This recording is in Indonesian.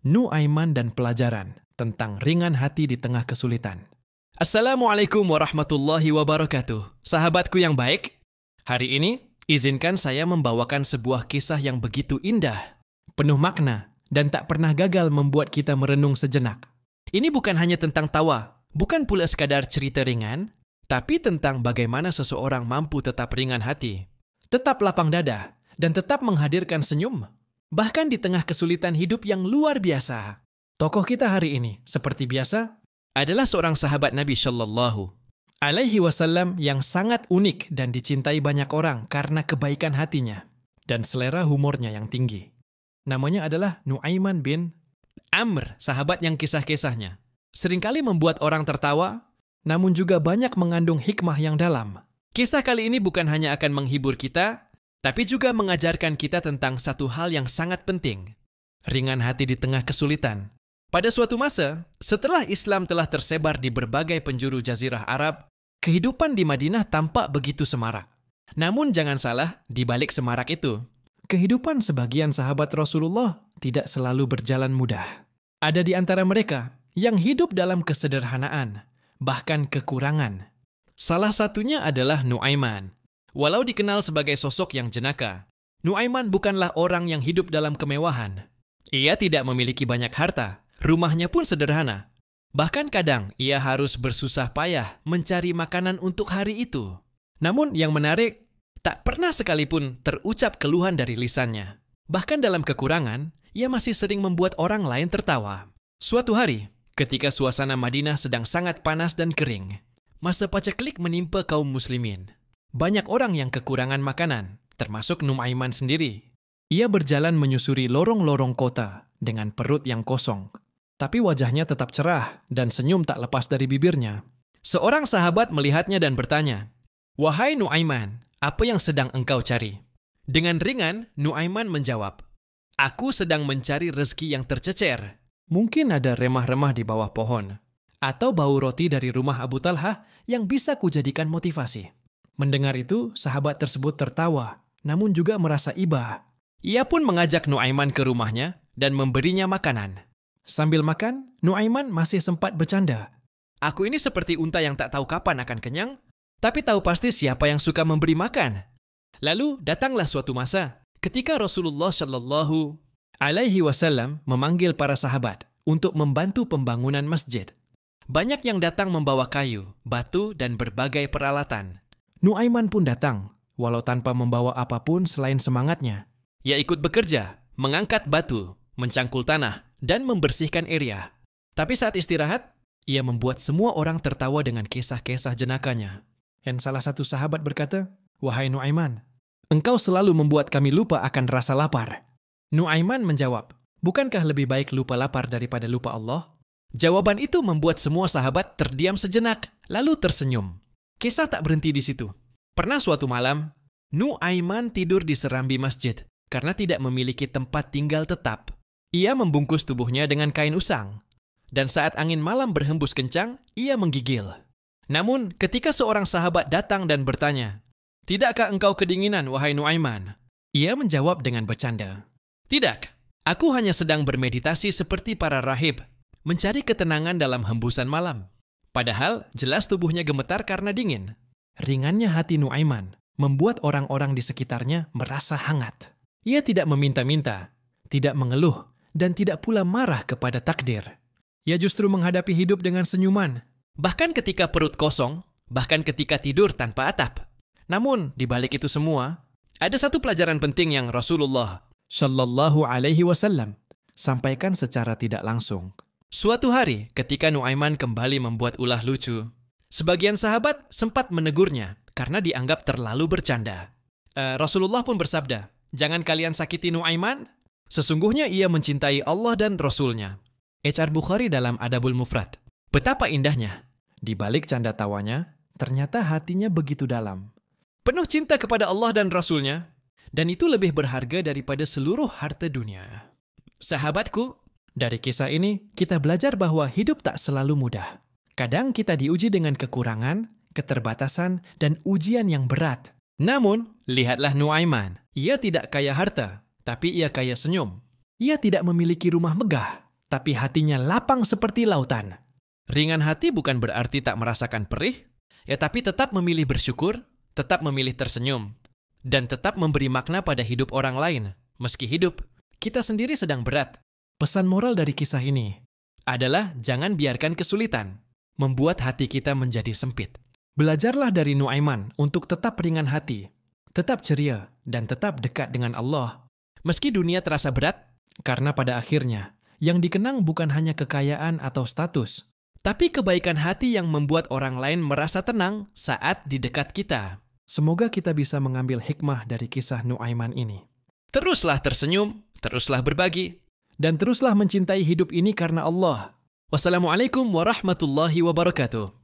Nu'aiman dan pelajaran tentang ringan hati di tengah kesulitan. Assalamualaikum warahmatullahi wabarakatuh. Sahabatku yang baik, hari ini izinkan saya membawakan sebuah kisah yang begitu indah, penuh makna, dan tak pernah gagal membuat kita merenung sejenak. Ini bukan hanya tentang tawa, bukan pula sekadar cerita ringan, tapi tentang bagaimana seseorang mampu tetap ringan hati, tetap lapang dada, dan tetap menghadirkan senyum, bahkan di tengah kesulitan hidup yang luar biasa. Tokoh kita hari ini, seperti biasa, adalah seorang sahabat Nabi Shallallahu Alaihi Wasallam yang sangat unik dan dicintai banyak orang karena kebaikan hatinya dan selera humornya yang tinggi. Namanya adalah Nu'aiman bin Amr, sahabat yang kisah-kisahnya seringkali membuat orang tertawa, namun juga banyak mengandung hikmah yang dalam. Kisah kali ini bukan hanya akan menghibur kita, tapi juga mengajarkan kita tentang satu hal yang sangat penting, ringan hati di tengah kesulitan. Pada suatu masa, setelah Islam telah tersebar di berbagai penjuru Jazirah Arab, kehidupan di Madinah tampak begitu semarak. Namun jangan salah, di balik semarak itu, kehidupan sebagian sahabat Rasulullah tidak selalu berjalan mudah. Ada di antara mereka yang hidup dalam kesederhanaan, bahkan kekurangan. Salah satunya adalah Nu'aiman. Walau dikenal sebagai sosok yang jenaka, Nu'aiman bukanlah orang yang hidup dalam kemewahan. Ia tidak memiliki banyak harta, rumahnya pun sederhana. Bahkan kadang ia harus bersusah payah mencari makanan untuk hari itu. Namun yang menarik, tak pernah sekalipun terucap keluhan dari lisannya. Bahkan dalam kekurangan, ia masih sering membuat orang lain tertawa. Suatu hari, ketika suasana Madinah sedang sangat panas dan kering, masa paceklik menimpa kaum muslimin. Banyak orang yang kekurangan makanan, termasuk Nu'aiman sendiri. Ia berjalan menyusuri lorong-lorong kota dengan perut yang kosong. Tapi wajahnya tetap cerah dan senyum tak lepas dari bibirnya. Seorang sahabat melihatnya dan bertanya, "Wahai Nu'aiman, apa yang sedang engkau cari?" Dengan ringan, Nu'aiman menjawab, "Aku sedang mencari rezeki yang tercecer. Mungkin ada remah-remah di bawah pohon, atau bau roti dari rumah Abu Talhah yang bisa kujadikan motivasi." Mendengar itu, sahabat tersebut tertawa, namun juga merasa iba. Ia pun mengajak Nu'aiman ke rumahnya dan memberinya makanan. Sambil makan, Nu'aiman masih sempat bercanda. "Aku ini seperti unta yang tak tahu kapan akan kenyang, tapi tahu pasti siapa yang suka memberi makan." Lalu datanglah suatu masa ketika Rasulullah Shallallahu Alaihi Wasallam memanggil para sahabat untuk membantu pembangunan masjid. Banyak yang datang membawa kayu, batu, dan berbagai peralatan. Nu'aiman pun datang, walau tanpa membawa apapun selain semangatnya. Ia ikut bekerja, mengangkat batu, mencangkul tanah, dan membersihkan area. Tapi saat istirahat, ia membuat semua orang tertawa dengan kisah-kisah jenakanya. Dan salah satu sahabat berkata, "Wahai Nu'aiman, engkau selalu membuat kami lupa akan rasa lapar." Nu'aiman menjawab, "Bukankah lebih baik lupa lapar daripada lupa Allah?" Jawaban itu membuat semua sahabat terdiam sejenak, lalu tersenyum. Kisah tak berhenti di situ. Pernah suatu malam, Nu'aiman tidur di serambi masjid karena tidak memiliki tempat tinggal tetap. Ia membungkus tubuhnya dengan kain usang, dan saat angin malam berhembus kencang, ia menggigil. Namun, ketika seorang sahabat datang dan bertanya, "Tidakkah engkau kedinginan, wahai Nu'aiman?" Ia menjawab dengan bercanda, "Tidak, aku hanya sedang bermeditasi seperti para rahib, mencari ketenangan dalam hembusan malam." Padahal jelas tubuhnya gemetar karena dingin. Ringannya hati Nu'aiman membuat orang-orang di sekitarnya merasa hangat. Ia tidak meminta-minta, tidak mengeluh, dan tidak pula marah kepada takdir. Ia justru menghadapi hidup dengan senyuman, bahkan ketika perut kosong, bahkan ketika tidur tanpa atap. Namun, di balik itu semua, ada satu pelajaran penting yang Rasulullah Shallallahu Alaihi Wasallam sampaikan secara tidak langsung. Suatu hari, ketika Nu'aiman kembali membuat ulah lucu, sebagian sahabat sempat menegurnya karena dianggap terlalu bercanda. Rasulullah pun bersabda, "Jangan kalian sakiti Nu'aiman, sesungguhnya ia mencintai Allah dan Rasul-Nya." HR Bukhari dalam Adabul Mufrad. Betapa indahnya, di balik canda tawanya, ternyata hatinya begitu dalam. Penuh cinta kepada Allah dan Rasul-Nya, dan itu lebih berharga daripada seluruh harta dunia. Sahabatku, dari kisah ini, kita belajar bahwa hidup tak selalu mudah. Kadang kita diuji dengan kekurangan, keterbatasan, dan ujian yang berat. Namun, lihatlah Nu'aiman. Ia tidak kaya harta, tapi ia kaya senyum. Ia tidak memiliki rumah megah, tapi hatinya lapang seperti lautan. Ringan hati bukan berarti tak merasakan perih, tapi tetap memilih bersyukur, tetap memilih tersenyum, dan tetap memberi makna pada hidup orang lain. Meski hidup kita sendiri sedang berat. Pesan moral dari kisah ini adalah jangan biarkan kesulitan membuat hati kita menjadi sempit. Belajarlah dari Nuaiman untuk tetap ringan hati, tetap ceria, dan tetap dekat dengan Allah. Meski dunia terasa berat, karena pada akhirnya yang dikenang bukan hanya kekayaan atau status, tapi kebaikan hati yang membuat orang lain merasa tenang saat di dekat kita. Semoga kita bisa mengambil hikmah dari kisah Nuaiman ini. Teruslah tersenyum, teruslah berbagi, dan teruslah mencintai hidup ini karena Allah. Wassalamualaikum warahmatullahi wabarakatuh.